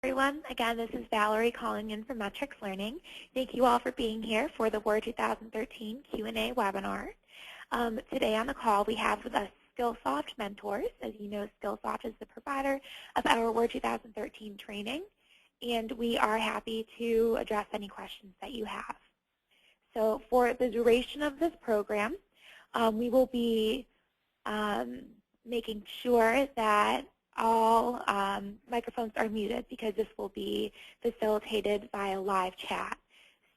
Everyone. Again, this is Valerie calling in from Metrics Learning. Thank you all for being here for the Word 2013 Q&A webinar. Today on the call we have with us SkillSoft mentors. As you know, SkillSoft is the provider of our Word 2013 training, and we are happy to address any questions that you have. So for the duration of this program, we will be making sure that all microphones are muted because this will be facilitated via live chat.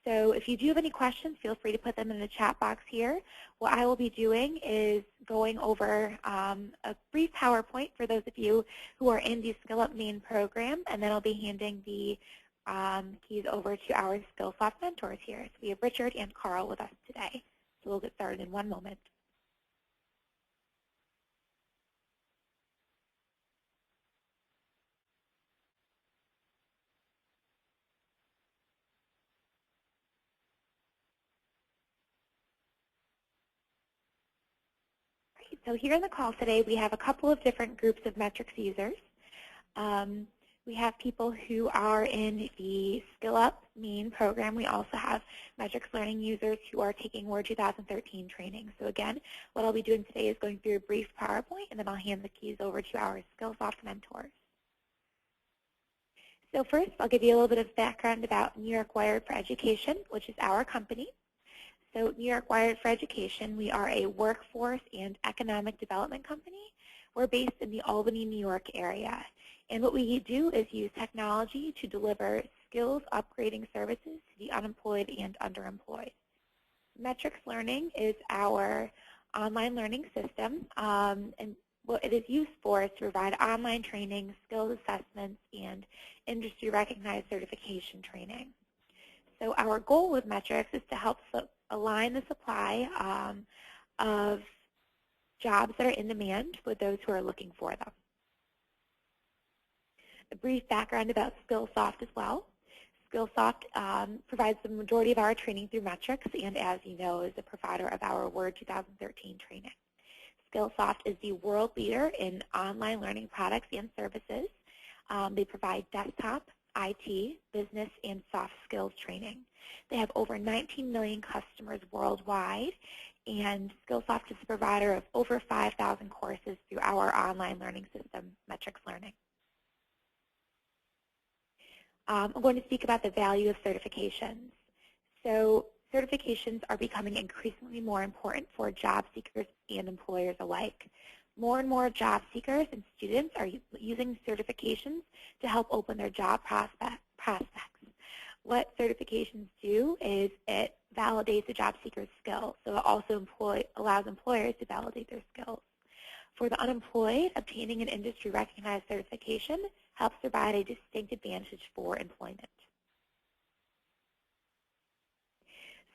So if you do have any questions, feel free to put them in the chat box here. What I will be doing is going over a brief PowerPoint for those of you who are in the SkillUp Maine program, and then I'll be handing the keys over to our SkillSoft mentors here. So we have Richard and Carl with us today. So we'll get started in one moment. So here in the call today, we have a couple of different groups of metrics users. We have people who are in the SkillUp Maine program. We also have metrics learning users who are taking Word 2013 training. So again, what I'll be doing today is going through a brief PowerPoint, and then I'll hand the keys over to our SkillSoft mentors. So first, I'll give you a little bit of background about New York Wired for Education, which is our company. So New York Wired for Education, we are a workforce and economic development company. We're based in the Albany, New York area. And what we do is use technology to deliver skills upgrading services to the unemployed and underemployed. Metrics Learning is our online learning system, and what it is used for is to provide online training, skills assessments, and industry-recognized certification training. So our goal with Metrics is to help align the supply of jobs that are in demand with those who are looking for them. A brief background about SkillSoft as well. SkillSoft provides the majority of our training through Metrics, and as you know, is the provider of our Word 2013 training. SkillSoft is the world leader in online learning products and services. They provide desktop, IT, business, and soft skills training. They have over 19 million customers worldwide, and SkillSoft is the provider of over 5,000 courses through our online learning system, Metrics Learning. I'm going to speak about the value of certifications. So certifications are becoming increasingly more important for job seekers and employers alike. More and more job seekers and students are using certifications to help open their job prospects. What certifications do is it validates the job seeker's skills, so it also allows employers to validate their skills. For the unemployed, obtaining an industry-recognized certification helps provide a distinct advantage for employment.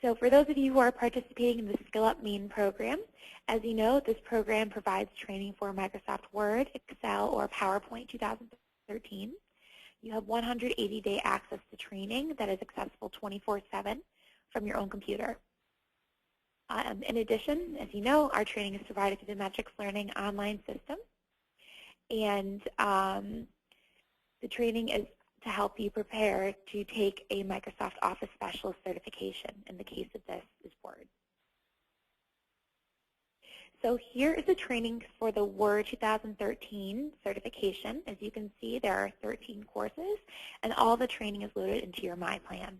So for those of you who are participating in the SkillUp Maine program, as you know, this program provides training for Microsoft Word, Excel, or PowerPoint 2013. You have 180-day access to training that is accessible 24/7 from your own computer. In addition, as you know, our training is provided through the Metrics Learning online system, and the training is to help you prepare to take a Microsoft Office Specialist certification. In the case of this is Word. So here is the training for the Word 2013 certification. As you can see, there are 13 courses, and all the training is loaded into your My Plan.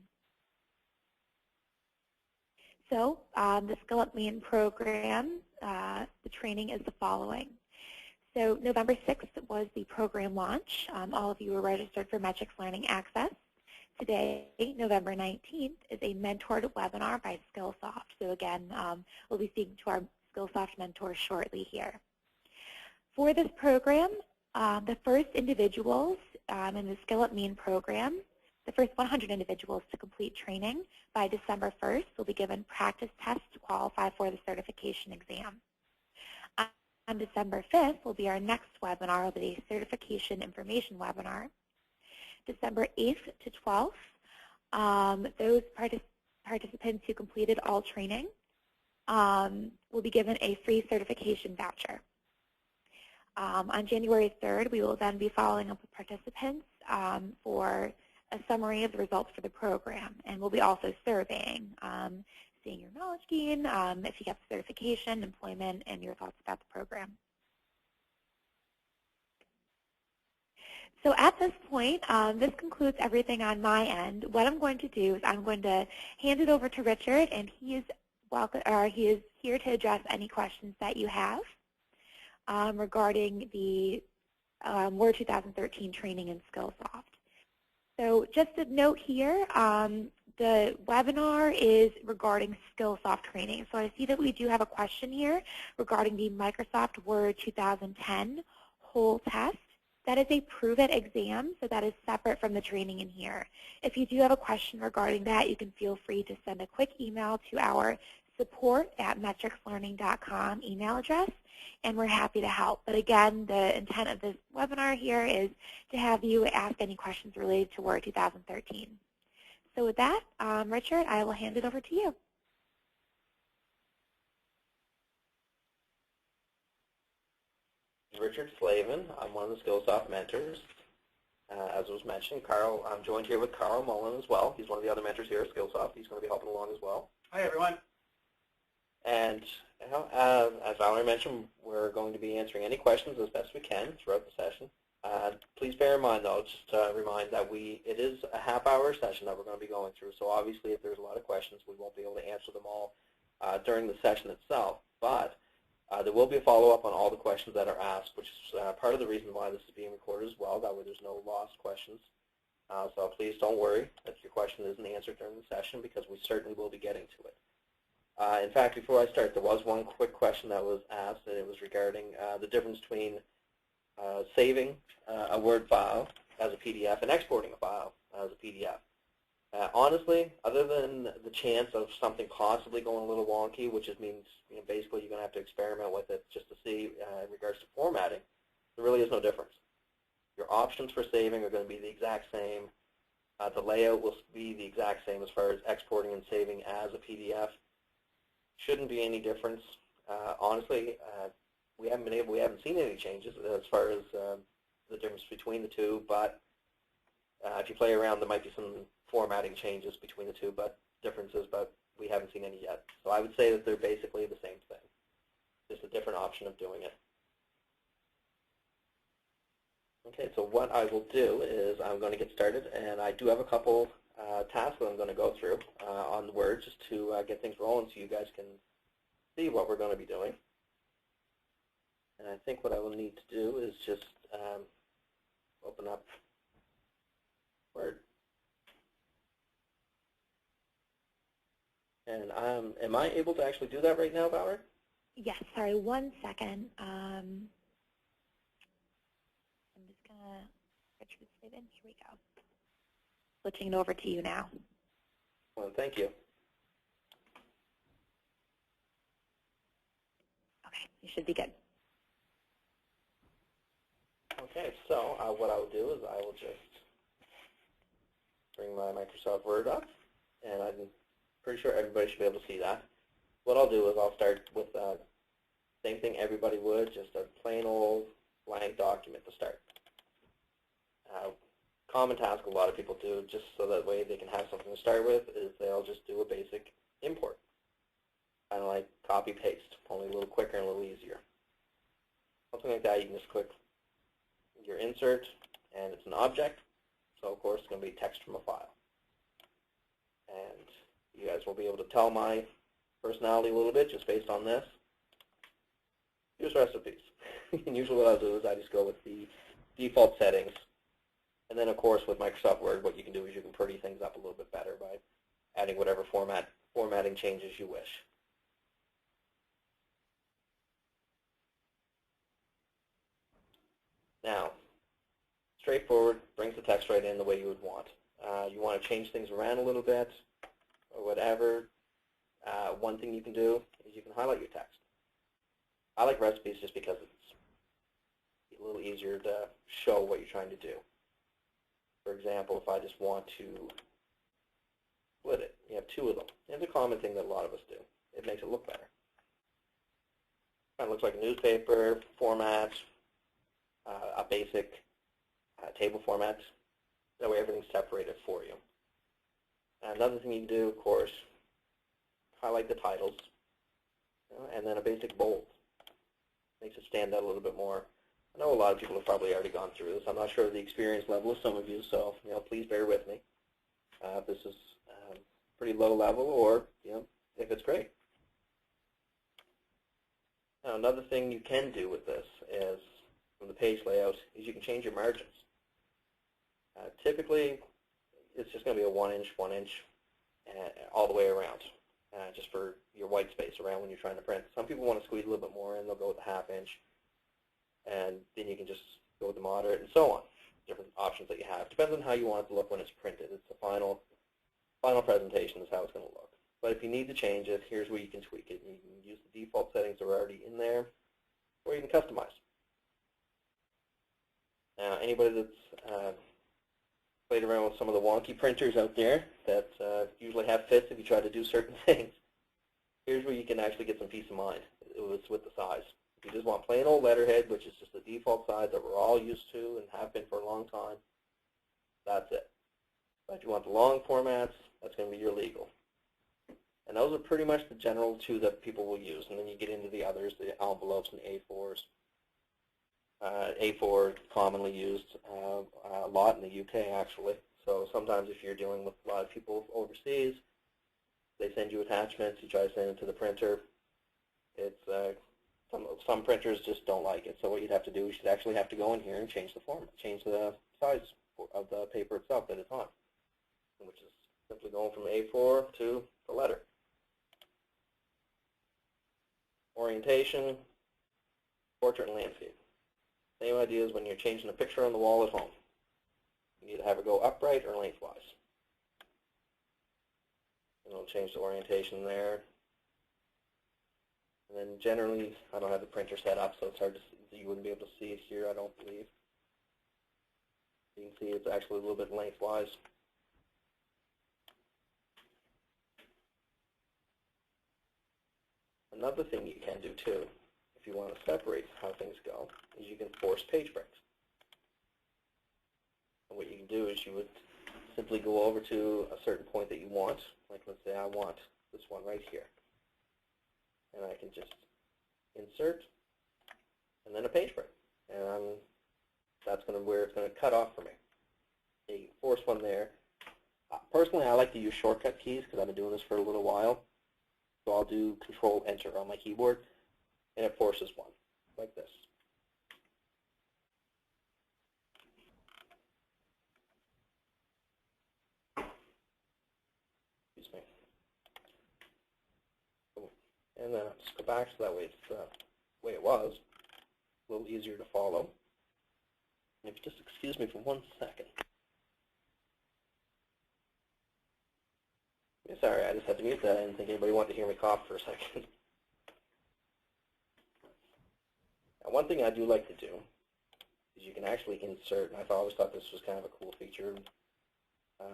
So the SkillUp Maine program, the training is the following. So November 6th was the program launch. All of you were registered for Metrics Learning Access. Today, November 19th, is a mentored webinar by SkillSoft. So again, we'll be speaking to our SkillSoft mentors shortly here. For this program, the first individuals in the SkillUp Maine program, the first 100 individuals to complete training by December 1st will be given practice tests to qualify for the certification exam. On December 5th will be our next webinar, will be a certification information webinar. December 8th to 12th, those participants who completed all training will be given a free certification voucher. On January 3rd, we will then be following up with participants for a summary of the results for the program. And we'll be also surveying, seeing your knowledge gain, if you get certification, employment, and your thoughts about the program. So at this point, this concludes everything on my end. What I'm going to do is I'm going to hand it over to Richard, and he is here to address any questions that you have regarding the WORD 2013 training in SkillSoft. So just a note here, the webinar is regarding SkillSoft training. So I see that we do have a question here regarding the Microsoft Word 2010 whole test. That is a prove-it exam, so that is separate from the training in here. If you do have a question regarding that, you can feel free to send a quick email to our support@metricslearning.com email address, and we're happy to help. But again, the intent of this webinar here is to have you ask any questions related to Word 2013. So with that, Richard, I will hand it over to you. Richard Slavin. I'm one of the SkillSoft mentors. As was mentioned, I'm joined here with Carl Mullen as well. He's one of the other mentors here at SkillSoft. He's going to be helping along as well. Hi, everyone. And as Valerie mentioned, we're going to be answering any questions as best we can throughout the session. Please bear in mind, though, just to remind that it is a half-hour session that we're going to be going through. So obviously, if there's a lot of questions, we won't be able to answer them all during the session itself. But there will be a follow-up on all the questions that are asked, which is part of the reason why this is being recorded as well. That way there's no lost questions. So please don't worry if your question isn't answered during the session, because we certainly will be getting to it. In fact, before I start, there was one quick question that was asked, and it was regarding the difference between saving a Word file as a PDF and exporting a file as a PDF. Honestly, other than the chance of something possibly going a little wonky, which means basically you're going to have to experiment with it just to see in regards to formatting, there really is no difference. Your options for saving are going to be the exact same. The layout will be the exact same as far as exporting and saving as a PDF. Shouldn't be any difference. Honestly, we haven't seen any changes as far as the difference between the two, but if you play around, there might be some formatting changes between the two, differences, but we haven't seen any yet. So I would say that they're basically the same thing, just a different option of doing it. Okay, so what I will do is I'm going to get started, and I do have a couple tasks that I'm going to go through on the Word just to get things rolling so you guys can see what we're going to be doing. And I think what I will need to do is just open up Word. And am I able to actually do that right now, Valerie? Yes, sorry, 1 second. I'm just going to, Richard Slavin, here we go. Switching it over to you now. Well, thank you. Okay, you should be good. Okay, so what I will do is I will just bring my Microsoft Word up, and I'm pretty sure everybody should be able to see that. What I'll do is I'll start with the same thing everybody would, just a plain old blank document to start. Common task a lot of people do, just so that way they can have something to start with, is they'll just do a basic import. Kind of like copy-paste, only a little quicker and a little easier. Something like that, you can just click your insert, and it's an object, so of course it's going to be text from a file. And you guys will be able to tell my personality a little bit just based on this. Here's recipes. And usually what I'll do is I just go with the default settings. And then, of course, with Microsoft Word, what you can do is you can pretty things up a little bit better by adding whatever formatting changes you wish. Now, straightforward, brings the text right in the way you would want. You want to change things around a little bit or whatever. One thing you can do is you can highlight your text. I like recipes just because it's a little easier to show what you're trying to do. For example, if I just want to split it, you have two of them. It's a common thing that a lot of us do. It makes it look better. Kind of looks like a newspaper format, a basic table format. That way everything's separated for you. Another thing you can do, of course, highlight the titles, and then a basic bold. Makes it stand out a little bit more. I know a lot of people have probably already gone through this. I'm not sure of the experience level of some of you, so please bear with me. If this is pretty low level, or if it's great. Now, another thing you can do with this is, from the page layout, is you can change your margins. Typically, it's just going to be a 1 inch, 1 inch, all the way around, just for your white space around when you're trying to print. Some people want to squeeze a little bit more in, they'll go with a 1/2 inch, and then you can just go with the moderate, and so on. Different options that you have. Depends on how you want it to look when it's printed. It's the final presentation is how it's going to look. But if you need to change it, here's where you can tweak it. You can use the default settings that are already in there, or you can customize. Now, anybody that's played around with some of the wonky printers out there that usually have fits if you try to do certain things, here's where you can actually get some peace of mind with the size. If you just want plain old letterhead, which is just the default size that we're all used to and have been for a long time, that's it. But if you want the long formats, that's going to be your legal. And those are pretty much the general two that people will use. And then you get into the others, the envelopes and A4s. A4 commonly used a lot in the UK, actually. So sometimes if you're dealing with a lot of people overseas, they send you attachments, you try to send it to the printer. It's some printers just don't like it. So what you'd have to do is you'd actually have to go in here and change the format, change the size of the paper itself that it's on, which is simply going from A4 to the letter. Orientation, portrait and landscape. Same idea as when you're changing a picture on the wall at home. You either have it go upright or lengthwise. And it'll change the orientation there. And then generally, I don't have the printer set up, so it's hard to see. You wouldn't be able to see it here, I don't believe. You can see it's actually a little bit lengthwise. Another thing you can do too, if you want to separate how things go, is you can force page breaks. And what you can do is you would simply go over to a certain point that you want, like let's say I want this one right here. And I can just insert and then a page break. And that's where it's going to cut off for me. You can force one there. Personally, I like to use shortcut keys because I've been doing this for a little while. So I'll do Control-Enter on my keyboard, and it forces one, like this. Excuse me. And then I'll just go back so that way it's the way it was, a little easier to follow. And if you just excuse me for 1 second. Sorry, I just had to mute that. I didn't think anybody wanted to hear me cough for a second. Now, one thing I do like to do is you can actually insert, and I've always thought this was kind of a cool feature,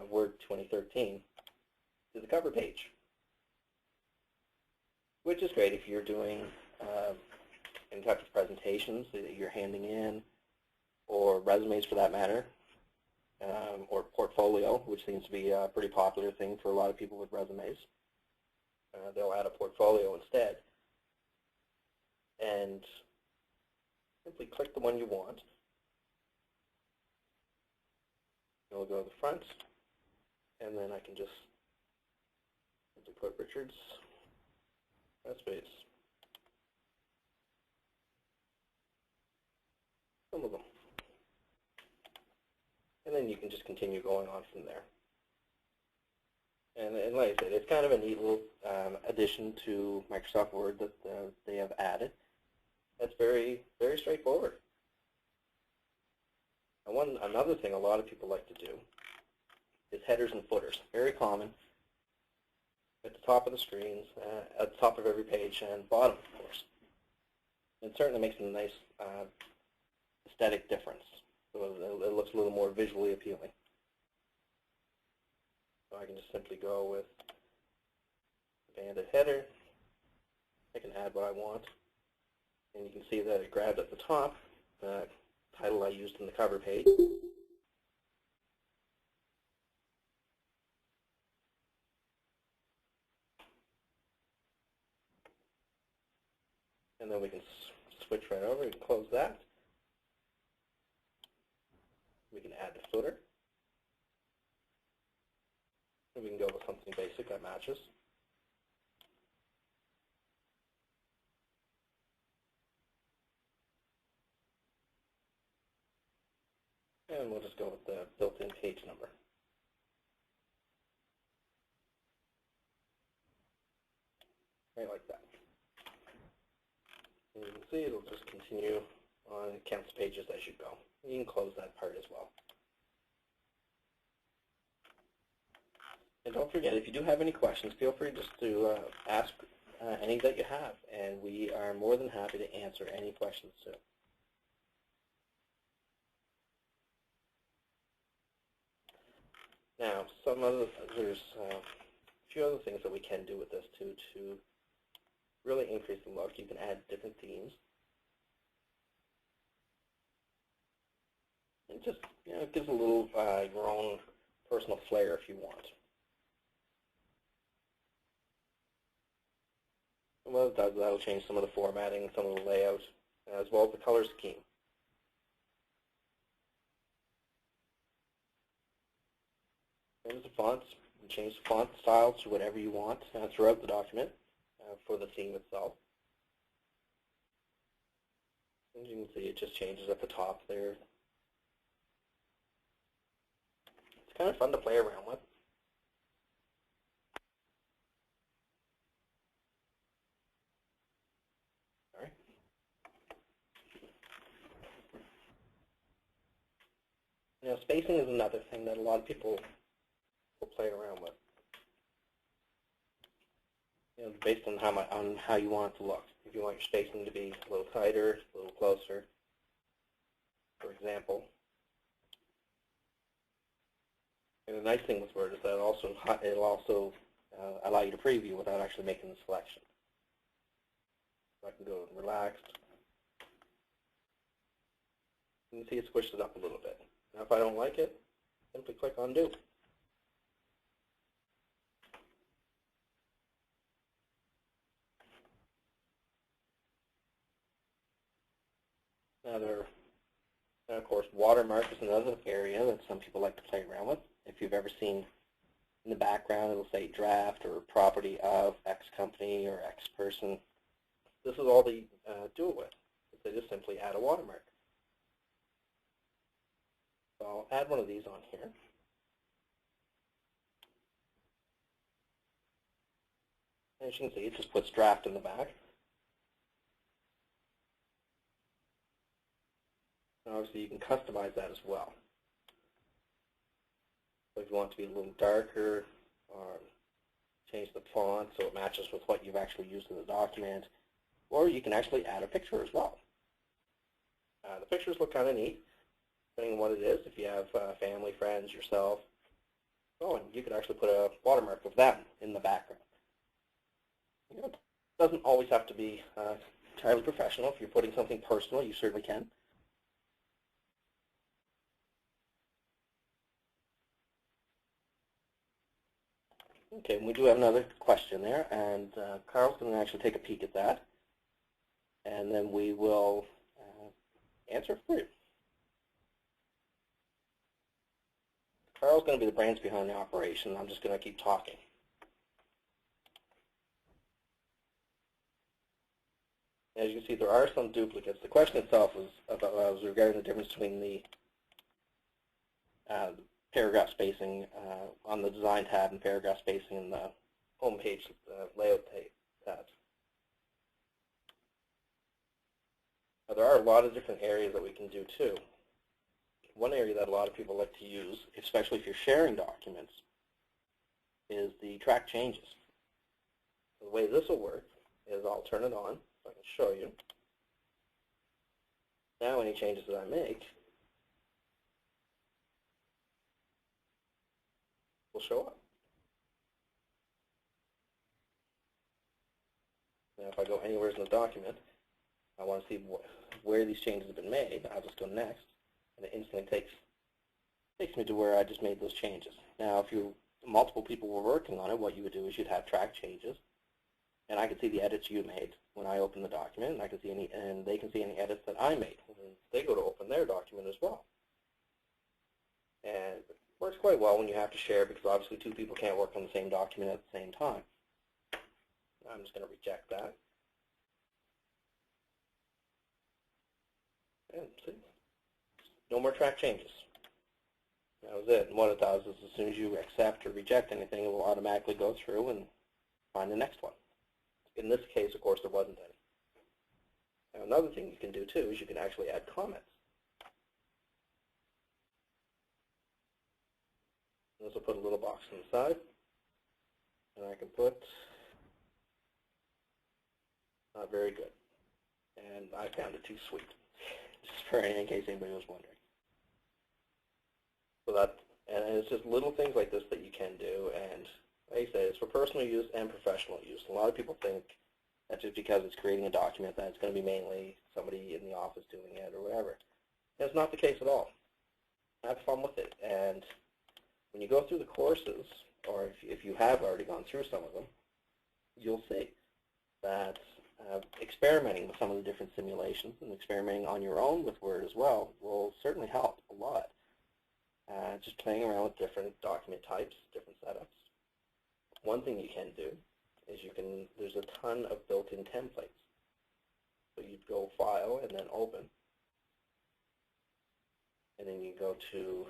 Word 2013, to the cover page, which is great if you're doing any type of presentations that you're handing in, or resumes for that matter. Or portfolio, which seems to be a pretty popular thing for a lot of people with resumes. They'll add a portfolio instead. And simply click the one you want. It'll go to the front, and then I can just simply put Richard's space. Some of them. And then you can just continue going on from there. And like I said, it's kind of a neat little addition to Microsoft Word that they have added. That's very, very straightforward. And another thing a lot of people like to do is headers and footers. Very common at the top of the screens, at the top of every page, and bottom, of course. It certainly makes a nice aesthetic difference. So it looks a little more visually appealing. So I can just simply go with banded header. I can add what I want. And you can see that it grabbed at the top the title I used in the cover page. And then we can switch right over. We can close that. We can add the footer. And we can go with something basic that matches. And we'll just go with the built-in page number. Right like that. And you can see it'll just continue on. It counts pages as you go. You can close that part as well. And don't forget, if you do have any questions, feel free just to ask any that you have, and we are more than happy to answer any questions too. Now, there's a few other things that we can do with this too to really increase the look. You can add different themes. It just it gives a little your own personal flair if you want. And what it does, that'll change some of the formatting, some of the layout, as well as the color scheme. There's the fonts. You can change the font style to whatever you want throughout the document for the theme itself. As you can see, it just changes at the top there. It's kind of fun to play around with. All right. Now, spacing is another thing that a lot of people will play around with. Based on how you want it to look. If you want your spacing to be a little tighter, a little closer, for example. And the nice thing with Word is that it'll also allow you to preview without actually making the selection. So I can go relaxed. You can see it squished it up a little bit. Now if I don't like it, simply click undo. Now, of course, watermark is another area that some people like to play around with. If you've ever seen in the background, it'll say draft or property of X company or X person. This is all they do it with. They just simply add a watermark. So I'll add one of these on here. As you can see, it just puts draft in the back. Obviously, you can customize that as well. So if you want it to be a little darker, or change the font so it matches with what you've actually used in the document, or you can actually add a picture as well. The pictures look kind of neat, depending on what it is. If you have family, friends, yourself, and you could actually put a watermark of them in the background. It doesn't always have to be entirely professional. If you're putting something personal, you certainly can. Okay, we do have another question there, and Carl's going to actually take a peek at that, and then we will answer for you. Carl's going to be the brains behind the operation. I'm just going to keep talking. As you can see, there are some duplicates. The question itself was regarding the difference between the paragraph spacing on the design tab and paragraph spacing in the home page layout tabs. Now, there are a lot of different areas that we can do too. One area that a lot of people like to use, especially if you're sharing documents, is the track changes. So the way this will work is I'll turn it on so I can show you. Now any changes that I make will show up. Now if I go anywhere in the document, I want to see where these changes have been made. I'll just go next, and it instantly takes me to where I just made those changes. Now if multiple people were working on it, what you would do is you'd have track changes, And I can see the edits you made when I open the document, and I can see and they can see any edits that I made when they go to open their document as well. And it works quite well when you have to share, because obviously two people can't work on the same document at the same time. I'm just going to reject that. And see, no more track changes. That was it. And what it does is as soon as you accept or reject anything, it will automatically go through and find the next one. In this case, of course, there wasn't any. Now, another thing you can do, too, is you can actually add comments. This will put a little box on the side, and I can put not very good. And I found it too sweet, just for in case anybody was wondering. So that, and it's just little things like this that you can do, and like I say, it's for personal use and professional use. A lot of people think that just because it's creating a document that it's going to be mainly somebody in the office doing it or whatever. That's not the case at all. Have fun with it, and when you go through the courses, or if you have already gone through some of them, you'll see that experimenting with some of the different simulations and experimenting on your own with Word as well will certainly help a lot. Just playing around with different document types, different setups. One thing you can do is there's a ton of built-in templates. So you'd go File and then Open, and then you go to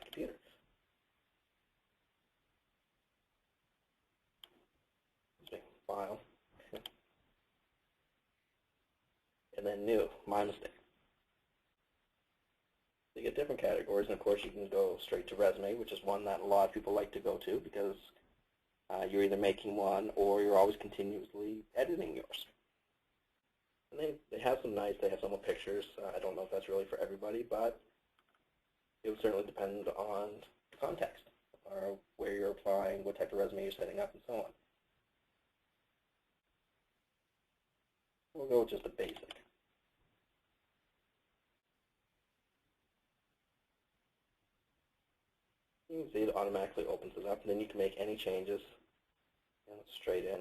Computer. File, and then New, my mistake. So you get different categories, and of course you can go straight to Resume, which is one that a lot of people like to go to because you're either making one or you're always continuously editing yours. And they have some with pictures. I don't know if that's really for everybody, but it would certainly depend on the context, or where you're applying, what type of resume you're setting up, and so on. We'll go with just a basic. You can see it automatically opens it up, and then you can make any changes straight in.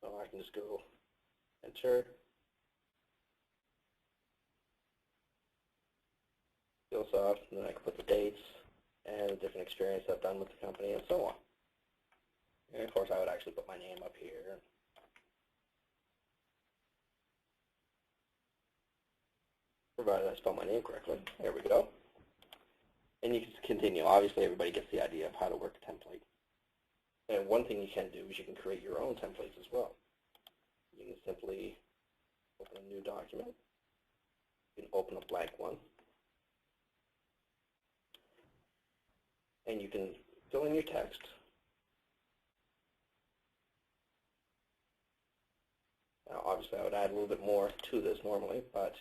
So I can just go Enter, SkillSoft, and then I can put the dates and a different experience I've done with the company, and so on. And of course, I would actually put my name up here. Provided I spell my name correctly. There we go. And you can continue. Obviously, everybody gets the idea of how to work a template. And one thing you can do is you can create your own templates as well. You can simply open a new document. You can open a blank one. And you can fill in your text. Now, obviously, I would add a little bit more to this normally, but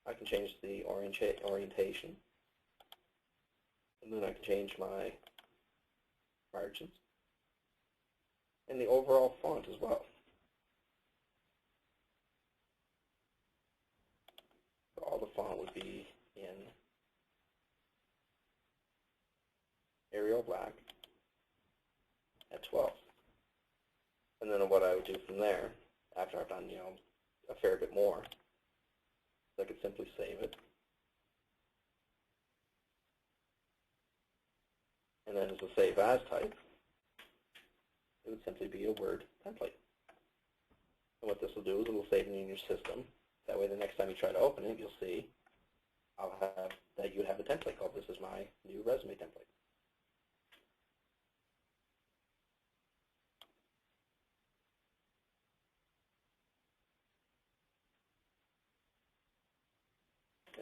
I can change the orientation. And then I can change my margins and the overall font as well. So all the font would be in Arial Black at 12. And then what I would do from there, after I've done, a fair bit more, I could simply save it. And then as a Save As type, it would simply be a Word template. And what this will do is it will save it in your system. That way the next time you try to open it, you'll see that you have a template called "This is my new resume template."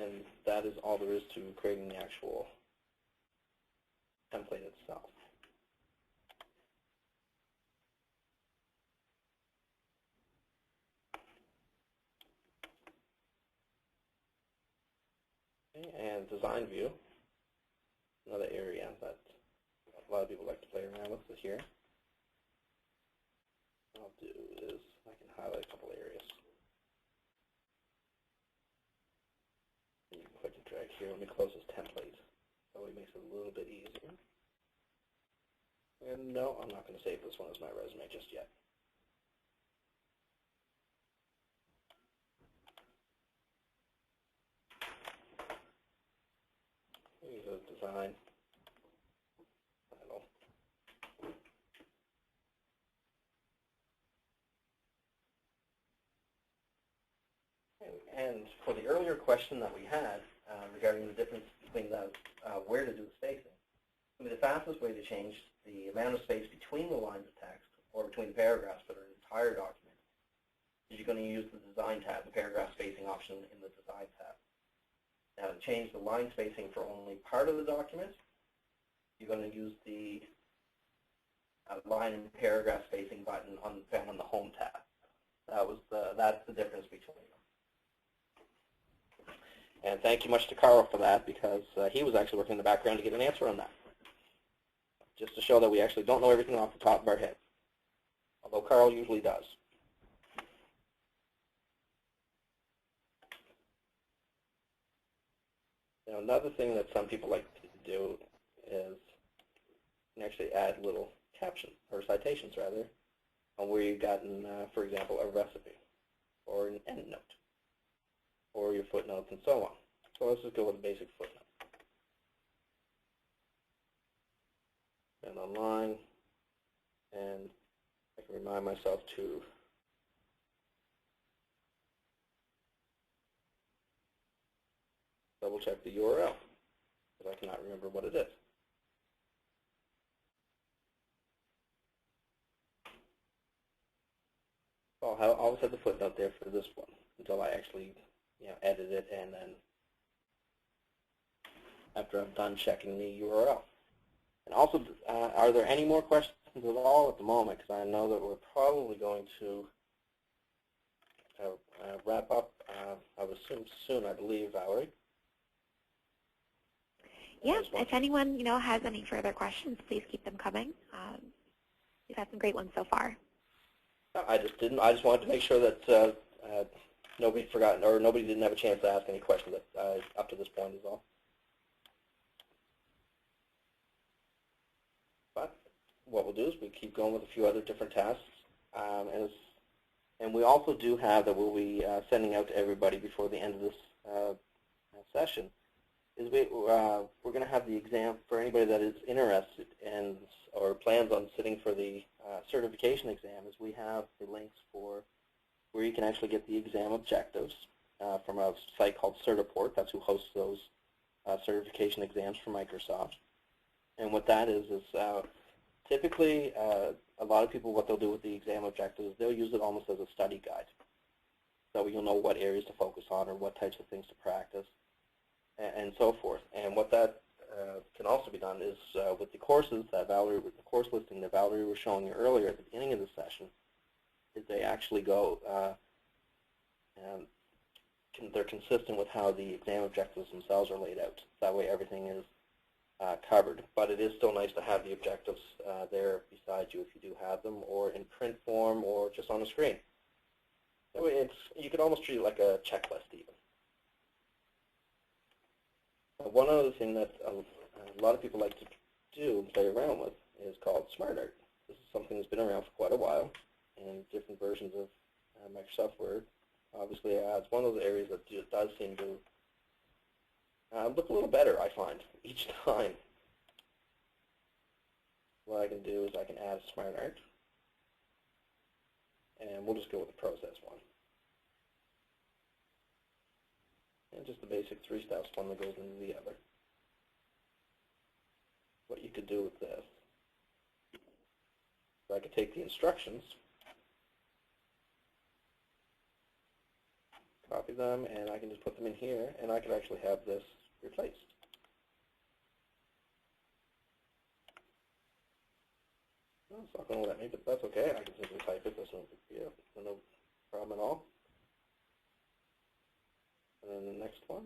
And that is all there is to creating the actual template itself. Okay, and design view, another area that a lot of people like to play around with is here. What I'll do is I can highlight a couple areas. And you can click and drag here. Let me close this template. So it makes it a little bit easier. And no, I'm not going to save this one as my resume just yet. Here's a design title. And for the earlier question that we had regarding the difference between where to do the spacing, I mean, the fastest way to change the amount of space between the lines of text or between the paragraphs for an entire document is you're going to use the Design tab, the paragraph spacing option in the Design tab. Now, to change the line spacing for only part of the document, you're going to use the line and paragraph spacing button found on the Home tab. That's the difference between them. And thank you much to Carl for that, because he was actually working in the background to get an answer on that. Just to show that we actually don't know everything off the top of our head, although Carl usually does. Now, another thing that some people like to do is actually add little captions, or citations rather, on where you've gotten, for example, a recipe, or an endnote, or your footnotes, and so on. So let's just go with a basic footnote. And online, and I can remind myself to double check the URL, because I cannot remember what it is. I'll always have the footnote there for this one until I actually edit it, and then after I'm done checking the URL. And also, are there any more questions at all at the moment? Because I know that we're probably going to wrap up, I would assume soon, I believe, Valerie. Yeah, if anyone has any further questions, please keep them coming. We've had some great ones so far. I just wanted to make sure that nobody forgotten, or nobody didn't have a chance to ask any questions up to this point is all. But what we'll do is we keep going with a few other different tasks, and we also do have that we'll be sending out to everybody before the end of this session. Is we're going to have the exam for anybody that is interested in or plans on sitting for the certification exam. Is we have the links for where you can actually get the exam objectives from a site called Certiport. That's who hosts those certification exams for Microsoft. And what that is typically a lot of people, what they'll do with the exam objectives, they'll use it almost as a study guide. So you'll know what areas to focus on or what types of things to practice, and so forth. And what that can also be done is with the courses that Valerie, the course listing that Valerie was showing you earlier at the beginning of the session, is they actually go, they're consistent with how the exam objectives themselves are laid out. That way everything is covered. But it is still nice to have the objectives there beside you if you do have them, or in print form, or just on the screen. That way you could almost treat it like a checklist even. One other thing that a lot of people like to do and play around with is called SmartArt. This is something that's been around for quite a while in different versions of Microsoft Word. Obviously, it's one of those areas that does seem to look a little better, I find, each time. What I can do is I can add SmartArt, and we'll just go with the process one. And just the basic 3 steps, one that goes into the other. What you could do with this, I could take the instructions, copy them, and I can just put them in here, and I could actually have this replaced. Well, it's not going to let me, but that's okay. I can simply type it. That's no problem at all. And then the next one.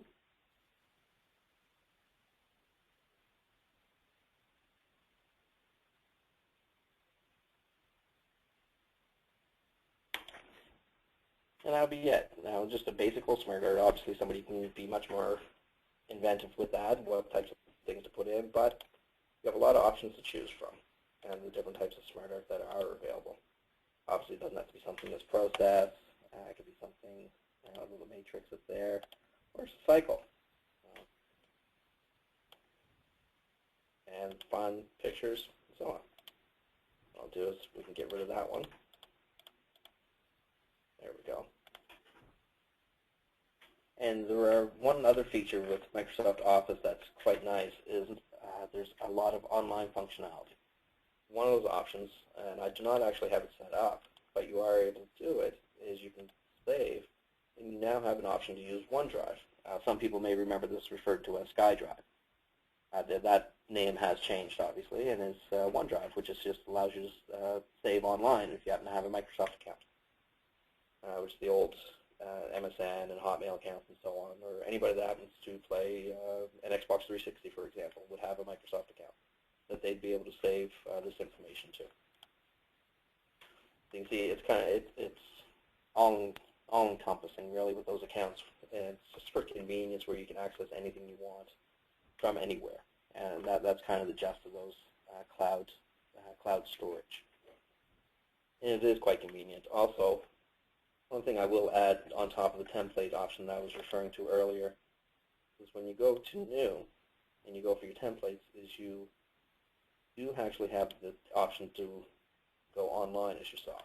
And that'll be it. Now, just a basic little SmartArt. Obviously, somebody can be much more inventive with that, what types of things to put in, but you have a lot of options to choose from. and the different types of smart art that are available. Obviously, it doesn't have to be something that's processed. It could be something, a little matrix that's there, or a cycle. And fun pictures, and so on. What I'll do is we can get rid of that one. There we go. And there are one other feature with Microsoft Office that's quite nice is there's a lot of online functionality. One of those options, and I do not actually have it set up, but you are able to do it, is you can save, and you now have an option to use OneDrive. Some people may remember this referred to as SkyDrive. That name has changed, obviously, and is OneDrive, which just allows you to save online if you happen to have a Microsoft account, which is the old MSN and Hotmail accounts and so on, or anybody that happens to play an Xbox 360, for example, would have a Microsoft account that they'd be able to save this information to. You can see it's all-encompassing, really, with those accounts. And it's just for convenience where you can access anything you want from anywhere, and that's kind of the gist of those cloud storage. And it is quite convenient. Also, one thing I will add on top of the template option that I was referring to earlier is when you go to New and you go for your templates, is you do actually have the option to go online, as you saw.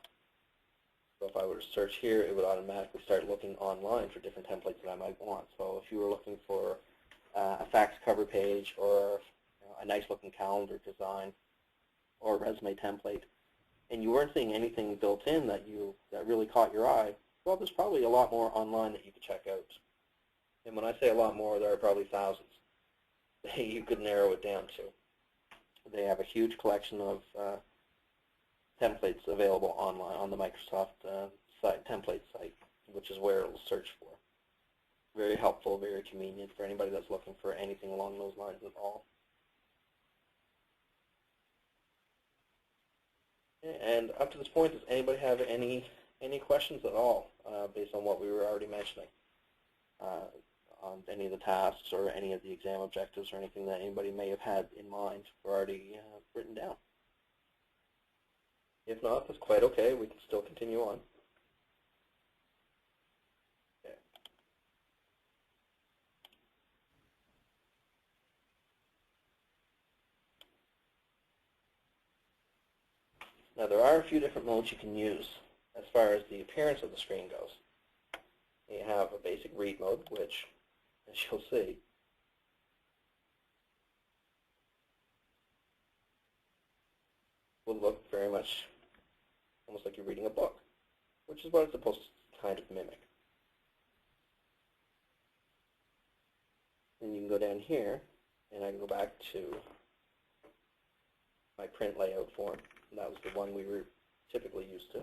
So if I were to search here, it would automatically start looking online for different templates that I might want. So if you were looking for a fax cover page, or a nice-looking calendar design, or a resume template, and you weren't seeing anything built in that really caught your eye, well, there's probably a lot more online that you could check out. And when I say a lot more, there are probably thousands that you could narrow it down to. They have a huge collection of templates available online on the Microsoft template site, which is where it will search for. Very helpful, very convenient for anybody that's looking for anything along those lines at all. And up to this point, does anybody have any questions at all based on what we were already mentioning on any of the tasks or any of the exam objectives or anything that anybody may have had in mind or already written down? If not, that's quite okay. We can still continue on. Okay. Now, there are a few different modes you can use as far as the appearance of the screen goes. You have a basic read mode, which, as you'll see, will look very much almost like you're reading a book, which is what it's supposed to kind of mimic. And you can go down here, and I can go back to my print layout form. And that was the one we were typically used to.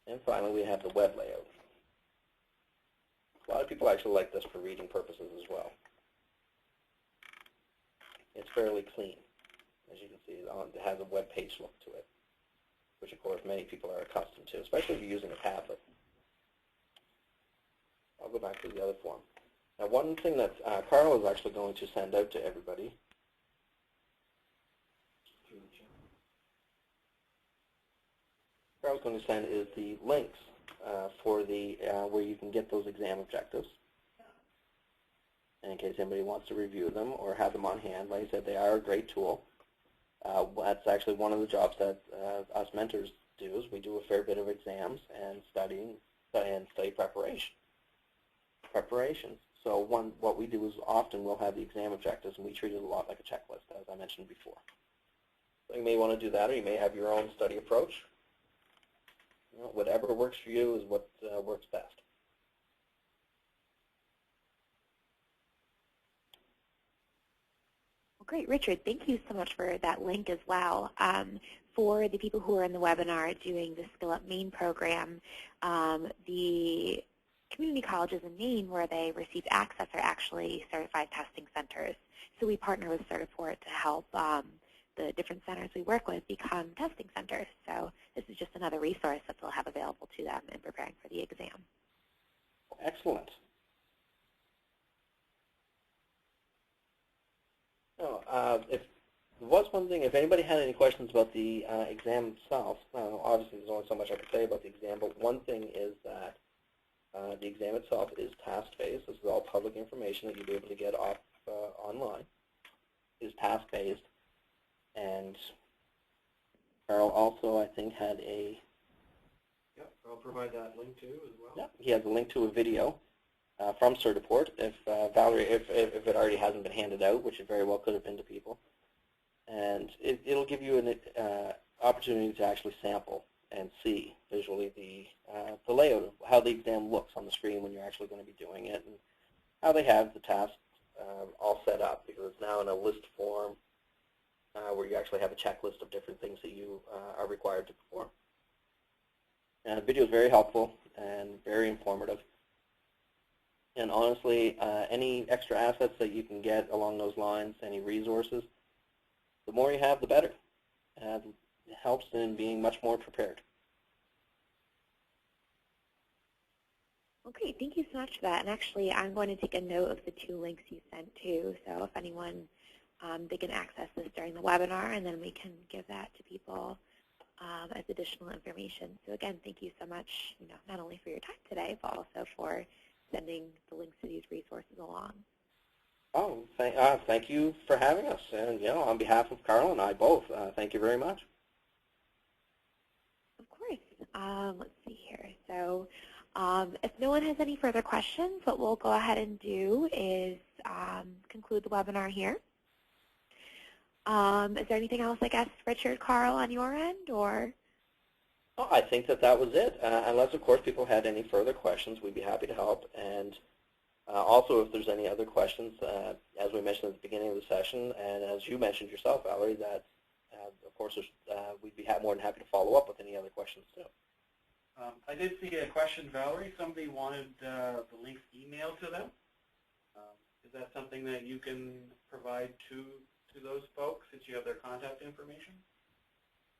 And finally, we have the web layout. A lot of people actually like this for reading purposes as well. It's fairly clean. As you can see, it has a web page look to it, which of course many people are accustomed to, especially if you're using a tablet. I'll go back to the other form. Now, one thing that Carl is actually going to send out to everybody Carl's going to send is the links for the where you can get those exam objectives. And in case anybody wants to review them or have them on hand, like I said, they are a great tool. That's actually one of the jobs that us mentors do, is we do a fair bit of exams and study preparations. So what we do is often we'll have the exam objectives, and we treat it a lot like a checklist, as I mentioned before. So you may want to do that, or you may have your own study approach. You know, whatever works for you is what works best. Well, great, Richard. Thank you so much for that link as well. For the people who are in the webinar doing the SkillUp Maine program, the community colleges in Maine where they receive access are actually certified testing centers. So we partner with Certiport to help the different centers we work with become testing centers. So this is just another resource that they'll have available to them in preparing for the exam. Excellent. if there was one thing, if anybody had any questions about the exam itself, obviously there's only so much I can say about the exam, but one thing is that the exam itself is task-based. This is all public information that you'll be able to get off online. Is task-based, and Carl also, I think, had a... Yep, I'll provide that link too as well. Yeah, he has a link to a video from Certiport. If Valerie, if it already hasn't been handed out, which it very well could have been to people, and it'll give you an opportunity to actually sample and see visually the layout of how the exam looks on the screen when you're actually going to be doing it, and how they have the tasks all set up, because it's now in a list form where you actually have a checklist of different things that you are required to perform. And the video is very helpful and very informative. And honestly, any extra assets that you can get along those lines, any resources, the more you have, the better. It helps in being much more prepared. Okay, thank you so much for that. And actually, I'm going to take a note of the 2 links you sent too. So if anyone, they can access this during the webinar, and then we can give that to people as additional information. So again, thank you so much, not only for your time today, but also for sending the links to these resources along. Oh, thank you for having us. And on behalf of Carl and I both, thank you very much. Of course. Let's see here. So if no one has any further questions, what we'll go ahead and do is conclude the webinar here. Is there anything else, I guess, Richard, Carl, on your end, or? Oh, I think that was it. Unless, of course, people had any further questions, we'd be happy to help. And also, if there's any other questions, as we mentioned at the beginning of the session, and as you mentioned yourself, Valerie, that, of course, we'd be more than happy to follow up with any other questions, too. I did see a question, Valerie. Somebody wanted the links emailed to them. Is that something that you can provide to those folks, since you have their contact information?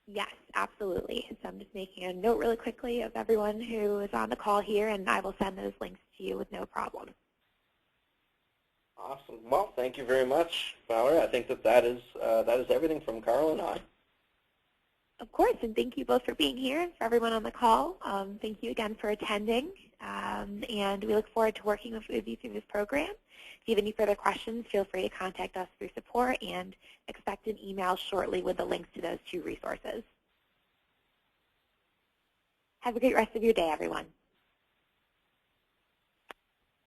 Yes, absolutely. So I'm just making a note really quickly of everyone who is on the call here, and I will send those links to you with no problem. Awesome. Well, thank you very much, Valerie. I think that is everything from Carl and I. Of course, and thank you both for being here, and for everyone on the call. Thank you again for attending, and we look forward to working with you through this program. If you have any further questions, feel free to contact us through support, and expect an email shortly with the links to those 2 resources. Have a great rest of your day, everyone.